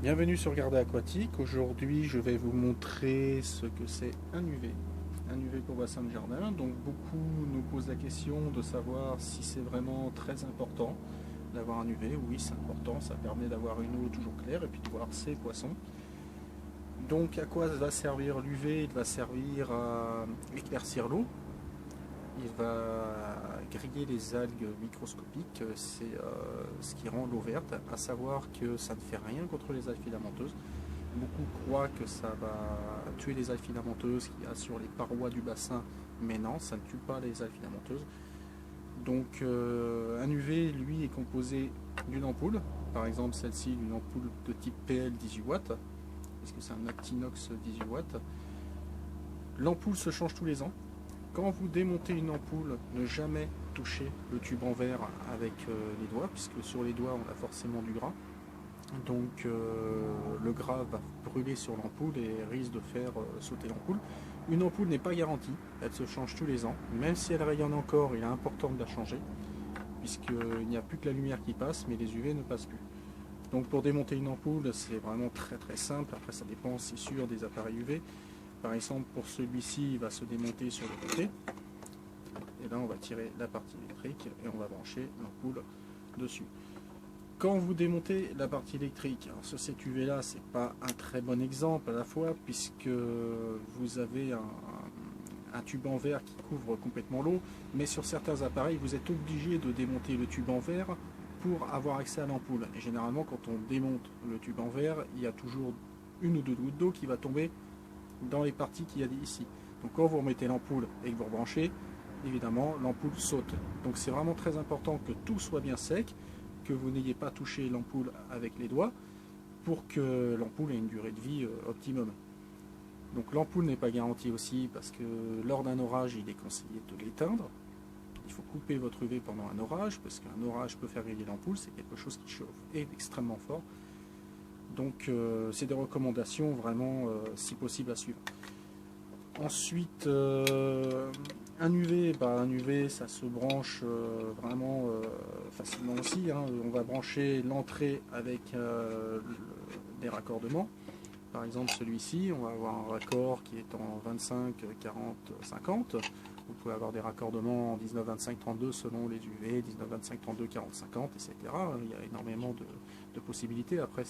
Bienvenue sur Garde Aquatique. Aujourd'hui, je vais vous montrer ce que c'est un UV. Un UV pour bassin de jardin. Donc, beaucoup nous posent la question de savoir si c'est vraiment très important d'avoir un UV. Oui, c'est important. Ça permet d'avoir une eau toujours claire et puis de voir ses poissons. Donc, à quoi va servir l'UV? Il va servir à éclaircir l'eau. Il va griller les algues microscopiques, c'est ce qui rend l'eau verte, à savoir que ça ne fait rien contre les algues filamenteuses. Beaucoup croient que ça va tuer les algues filamenteuses qu'il y a sur les parois du bassin, mais non, ça ne tue pas les algues filamenteuses. Donc un UV, lui, est composé d'une ampoule, par exemple celle-ci, d'une ampoule de type PL 18 watts, puisque c'est un Actinox 18 watts. L'ampoule se change tous les ans. Quand vous démontez une ampoule, ne jamais toucher le tube en verre avec les doigts, puisque sur les doigts on a forcément du gras. Donc le gras va brûler sur l'ampoule et risque de faire sauter l'ampoule. Une ampoule n'est pas garantie, elle se change tous les ans. Même si elle rayonne encore, il est important de la changer, puisqu'il n'y a plus que la lumière qui passe, mais les UV ne passent plus. Donc pour démonter une ampoule, c'est vraiment très très simple. Après ça dépend, c'est sûr, des appareils UV. Par exemple, pour celui-ci, il va se démonter sur le côté. Et là, on va tirer la partie électrique et on va brancher l'ampoule dessus. Quand vous démontez la partie électrique, alors sur cet UV-là, c'est pas un très bon exemple à la fois, puisque vous avez un tube en verre qui couvre complètement l'eau, mais sur certains appareils, vous êtes obligé de démonter le tube en verre pour avoir accès à l'ampoule. Et généralement, quand on démonte le tube en verre, il y a toujours une ou deux gouttes d'eau qui va tomber dans les parties qu'il y a ici. Donc quand vous remettez l'ampoule et que vous rebranchez, évidemment l'ampoule saute. Donc c'est vraiment très important que tout soit bien sec, que vous n'ayez pas touché l'ampoule avec les doigts pour que l'ampoule ait une durée de vie optimum. Donc l'ampoule n'est pas garantie aussi parce que lors d'un orage il est conseillé de l'éteindre. Il faut couper votre UV pendant un orage parce qu'un orage peut faire griller l'ampoule, c'est quelque chose qui chauffe et extrêmement fort. Donc c'est des recommandations vraiment si possible à suivre. Ensuite, un UV, un UV ça se branche vraiment facilement aussi. Hein. On va brancher l'entrée avec des raccordements. Par exemple celui-ci, on va avoir un raccord qui est en 25, 40, 50. Vous pouvez avoir des raccordements en 19, 25, 32 selon les UV, 19, 25, 32, 40, 50, etc. Il y a énormément de possibilités. Après,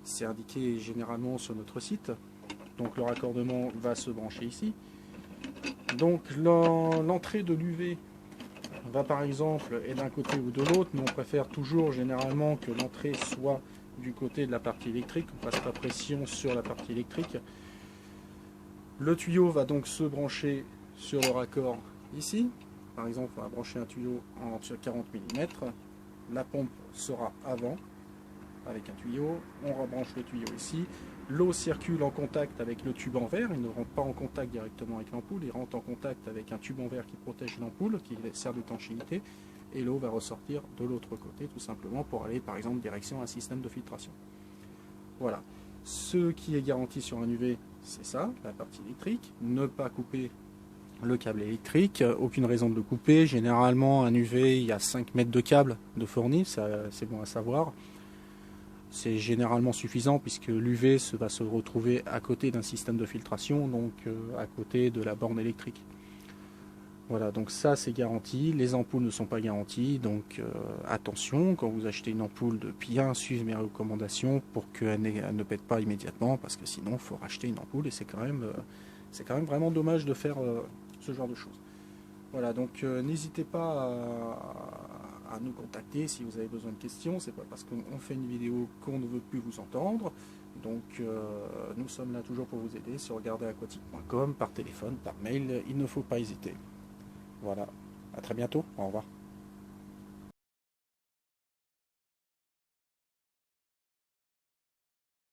c'est indiqué généralement sur notre site. Donc le raccordement va se brancher ici. Donc l'entrée de l'UV va par exemple être d'un côté ou de l'autre, mais on préfère toujours généralement que l'entrée soit du côté de la partie électrique, on ne passe pas pression sur la partie électrique. Le tuyau va donc se brancher sur le raccord ici. Par exemple, on va brancher un tuyau en 40 mm. La pompe sera avant avec un tuyau. On rebranche le tuyau ici. L'eau circule en contact avec le tube en verre. Il ne rentre pas en contact directement avec l'ampoule. Il rentre en contact avec un tube en verre qui protège l'ampoule, qui sert d'étanchéité. Et l'eau va ressortir de l'autre côté, tout simplement, pour aller, par exemple, direction un système de filtration. Voilà. Ce qui est garanti sur un UV, c'est ça, la partie électrique. Ne pas couper le câble électrique, aucune raison de le couper. Généralement, un UV, il y a 5 mètres de câble de fourni, c'est bon à savoir. C'est généralement suffisant puisque l'UV va se retrouver à côté d'un système de filtration, donc à côté de la borne électrique. Voilà, donc ça c'est garanti. Les ampoules ne sont pas garanties, donc attention, quand vous achetez une ampoule, de bien suivre mes recommandations pour qu'elle ne pète pas immédiatement, parce que sinon il faut racheter une ampoule et c'est quand même vraiment dommage de faire ce genre de choses. Voilà, donc n'hésitez pas à nous contacter si vous avez besoin de questions. C'est pas parce qu'on fait une vidéo qu'on ne veut plus vous entendre. Donc nous sommes là toujours pour vous aider sur gardeaquatique.com, par téléphone, par mail. Il ne faut pas hésiter. Voilà, à très bientôt, au revoir.